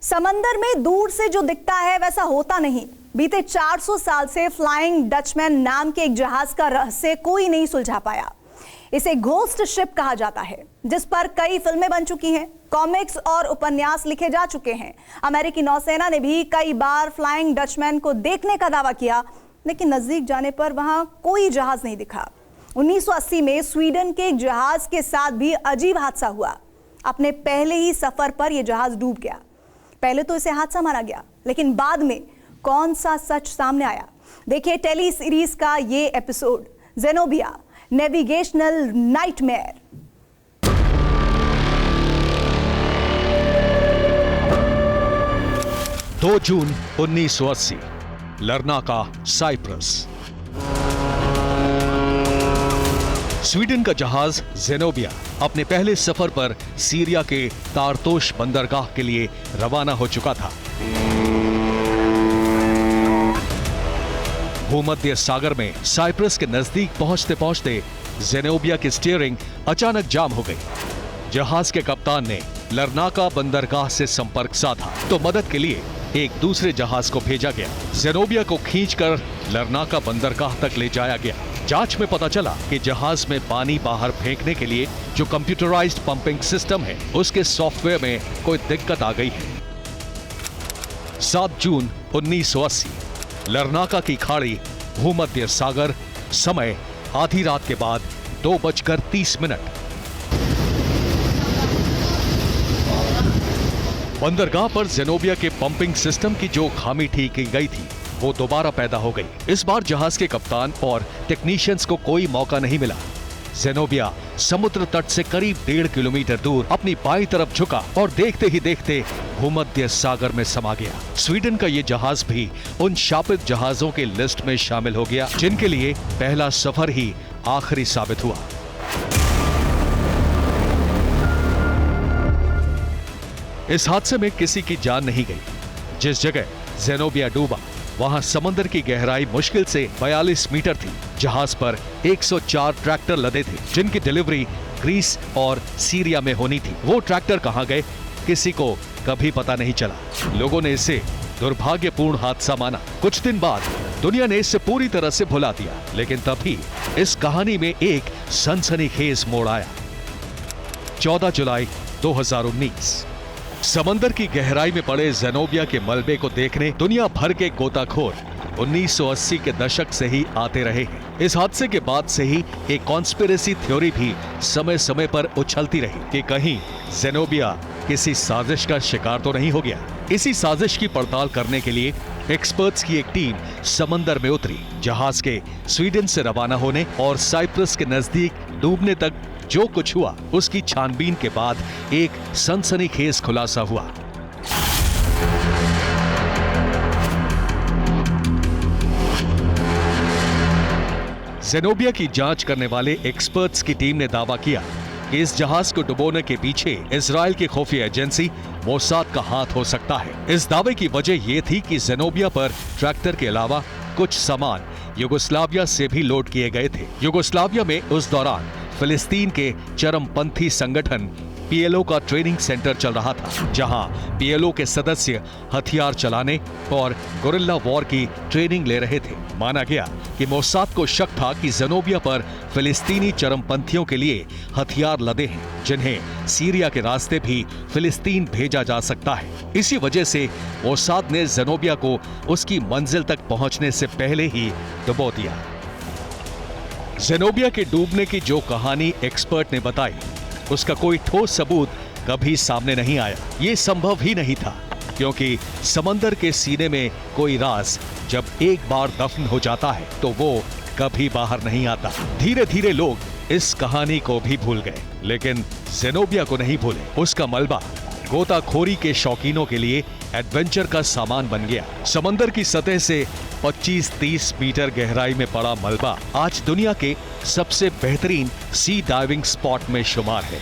समंदर में दूर से जो दिखता है वैसा होता नहीं। बीते 400 साल से फ्लाइंग डचमैन नाम के एक जहाज का रहस्य कोई नहीं सुलझा पाया। इसे घोस्ट शिप कहा जाता है, जिस पर कई फिल्में बन चुकी हैं, कॉमिक्स और उपन्यास लिखे जा चुके हैं। अमेरिकी नौसेना ने भी कई बार फ्लाइंग डचमैन को देखने का दावा किया, लेकिन नजदीक जाने पर वहां कोई जहाज नहीं दिखा। 1980 में स्वीडन के एक जहाज के साथ भी अजीब हादसा हुआ। अपने पहले ही सफर पर यह जहाज डूब गया। पहले तो इसे हादसा माना गया, लेकिन बाद में कौन सा सच सामने आया? देखिए टेली सीरीज का ये एपिसोड, ज़ेनोबिया नेविगेशनल नाइटमेयर। दो जून 1980, लर्नाका, साइप्रस। स्वीडन का जहाज ज़ेनोबिया अपने पहले सफर पर सीरिया के तारतोश बंदरगाह के लिए रवाना हो चुका था। भूमध्य सागर में साइप्रस के नजदीक पहुंचते पहुंचते ज़ेनोबिया की स्टीयरिंग अचानक जाम हो गई। जहाज के कप्तान ने लर्नाका बंदरगाह से संपर्क साधा तो मदद के लिए एक दूसरे जहाज को भेजा गया। ज़ेनोबिया को खींचकर लर्नाका बंदरगाह तक ले जाया गया। जांच में पता चला कि जहाज में पानी बाहर फेंकने के लिए जो कंप्यूटराइज्ड पंपिंग सिस्टम है, उसके सॉफ्टवेयर में कोई दिक्कत आ गई है। 7 जून 1980, लर्नाका की खाड़ी, भूमध्य सागर। समय आधी रात के बाद 2:30। बंदरगाह पर ज़ेनोबिया के पंपिंग सिस्टम की जो खामी ठीक की गई थी, वो दोबारा पैदा हो गई। इस बार जहाज के कप्तान और टेक्नीशियंस को कोई मौका नहीं मिला। ज़ेनोबिया समुद्र तट से करीब 1.5 किलोमीटर दूर अपनी बाईं तरफ झुका और देखते ही देखते भूमध्य सागर में समा गया। स्वीडन का ये जहाज भी उन शापित जहाजों के लिस्ट में शामिल हो गया, जिनके लिए पहला सफर ही आखिरी साबित हुआ। इस हादसे में किसी की जान नहीं गई। जिस जगह ज़ेनोबिया डूबा, वहां समंदर की गहराई मुश्किल से 42 मीटर थी। जहाज पर 104 ट्रैक्टर लदे थे, जिनकी डिलीवरी ग्रीस और सीरिया में होनी थी। वो ट्रैक्टर कहां गए, किसी को कभी पता नहीं चला। लोगों ने इसे दुर्भाग्यपूर्ण हादसा माना। कुछ दिन बाद दुनिया ने इसे पूरी तरह से भुला दिया, लेकिन तभी इस कहानी में एक सनसनीखेज मोड़ आया। 14 जुलाई 2019, समंदर की गहराई में पड़े ज़ेनोबिया के मलबे को देखने दुनिया भर के गोताखोर 1980 के दशक से ही आते रहे हैं। इस हादसे के बाद से ही एक कॉन्स्पिरेसी थ्योरी भी समय समय पर उछलती रही कि कहीं ज़ेनोबिया किसी साजिश का शिकार तो नहीं हो गया। इसी साजिश की पड़ताल करने के लिए एक्सपर्ट्स की एक टीम समंदर में उतरी। जहाज के स्वीडन से रवाना होने और साइप्रस के नजदीक डूबने तक जो कुछ हुआ, उसकी छानबीन के बाद एक सनसनीखेज खुलासा हुआ। ज़ेनोबिया की जांच करने वाले एक्सपर्ट्स की टीम ने दावा किया कि इस जहाज को डुबोने के पीछे इजराइल की खुफिया एजेंसी मोसाद का हाथ हो सकता है। इस दावे की वजह यह थी कि ज़ेनोबिया पर ट्रैक्टर के अलावा कुछ सामान युगोस्लाविया से भी लोड किए गए थे। युगोस्लाविया में उस दौरान फिलिस्तीन के चरमपंथी संगठन पीएलओ का ट्रेनिंग सेंटर चल रहा था, जहां पीएलओ के सदस्य हथियार चलाने और गुरिल्ला वॉर की ट्रेनिंग ले रहे थे। माना गया कि मोसाद को शक था कि ज़ेनोबिया पर फिलिस्तीनी चरमपंथियों के लिए हथियार लदे हैं, जिन्हें सीरिया के रास्ते भी फिलिस्तीन भेजा जा सकता है। इसी वजह से मोसाद ने ज़ेनोबिया को उसकी मंजिल तक पहुंचने से पहले ही डुबो दिया। ज़ेनोबिया के डूबने की जो कहानी एक्सपर्ट ने बताई, उसका कोई ठोस सबूत कभी सामने नहीं आया। ये संभव ही नहीं था, क्योंकि समंदर के सीने में कोई राज जब एक बार दफन हो जाता है तो वो कभी बाहर नहीं आता। धीरे धीरे लोग इस कहानी को भी भूल गए, लेकिन ज़ेनोबिया को नहीं भूले। उसका मलबा गोताखोरी के शौकीनों के लिए एडवेंचर का सामान बन गया। समंदर की सतह से 25-30 मीटर गहराई में पड़ा मलबा आज दुनिया के सबसे बेहतरीन सी डाइविंग स्पॉट में शुमार है।